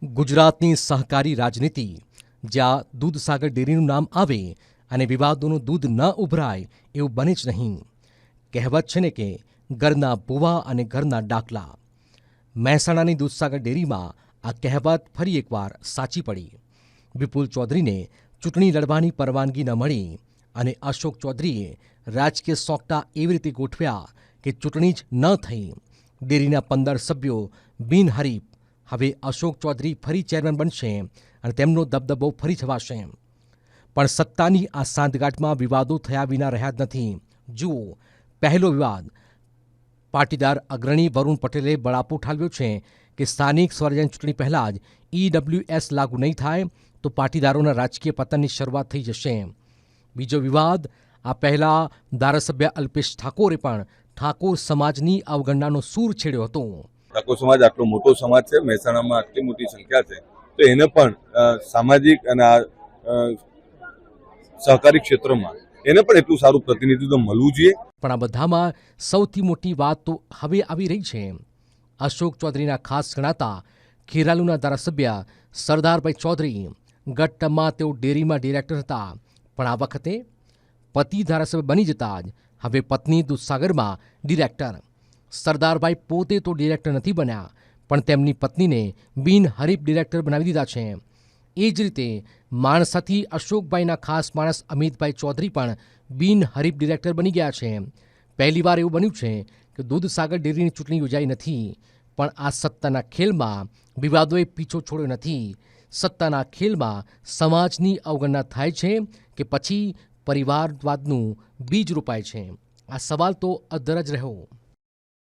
ગુજરાતની સહકારી રાજનીતિ, જ્યાં દૂધસાગર ડેરીનું નામ આવે અને વિવાદોનું દૂધ ન ઉભરાય એવું બને જ નહીં. કહેવત છે ને કે ઘરના ભૂવા અને ઘરના ડાકલા. મહેસાણાની દૂધસાગર ડેરીમાં આ કહેવત ફરી એકવાર સાચી પડી. વિપુલ ચૌધરીને ચૂંટણી લડવાની પરવાનગી ન મળી અને અશોક ચૌધરીએ રાજકીય સોગટા એવી રીતે ગોઠવ્યા કે ચૂંટણી જ ન થઈ. ડેરીના 15 સભ્યો બિનહરીફ. હવે અશોક ચૌધરી ફરી ચેરમેન બનશે અને તેમનો દબદબો ફરી છવાશે. પણ સત્તાની આ સાંઠગાંઠમાં વિવાદો થયા વિના રહ્યા જ નથી. જુઓ, પહેલો વિવાદ. પાટીદાર અગ્રણી વરુણ પટેલે બળાપો ઠાલવ્યો છે કે સ્થાનિક સ્વરાજ્યની ચૂંટણી પહેલાં જ EWS લાગુ નહીં થાય તો પાટીદારોના રાજકીય પતનની શરૂઆત થઈ જશે. બીજો વિવાદ. આ પહેલા ધારાસભ્ય અલ્પેશ ઠાકોરે પણ ઠાકોર સમાજની અવગણનાનો સૂર છેડ્યો હતો. ઠાકોર સમાજ આટલો મોટો સમાજ છે, મહેસાણામાં આટલી મોટી સંખ્યા છે, તો એને પણ સામાજિક અને સહકારી ક્ષેત્રમાં એને પણ એટલું સારું પ્રતિનિધિત્વ મળવું જોઈએ. પણ આ બધામાં સૌથી મોટી વાત તો હવે આવી રહી છે. અશોક ચૌધરીના ખાસ ગણાતા ખેરાલુના ધારાસભ્ય સરદારભાઈ ચૌધરી. ગત ટર્મમાં તેઓ ડેરીમાં ડિરેક્ટર હતા, પણ આ વખતે પતિ ધારાસભ્ય બની જતા જ હવે પત્ની દૂધસાગરમાં ડિરેક્ટર. સરદારભાઈ પોતે તો ડિરેક્ટર નથી બન્યા, પણ તેમની પત્નીને બિનહરીફ ડિરેક્ટર બનાવી દીધા છે. એ જ રીતે માણસાથી અશોકભાઈના ખાસ માણસ અમિતભાઈ ચૌધરી પણ બિનહરીફ ડિરેક્ટર બની ગયા છે. પહેલીવાર એવું બન્યું છે કે દૂધસાગર ડેરીની ચૂંટણી યોજાઈ નથી, પણ આ સત્તાના ખેલમાં વિવાદોએ પીછો છોડ્યો નથી. સત્તાના ખેલમાં સમાજની અવગણના થાય છે કે પછી પરિવારવાદનું બીજ રોપાય છે. આ સવાલ તો અધર જ રહ્યો.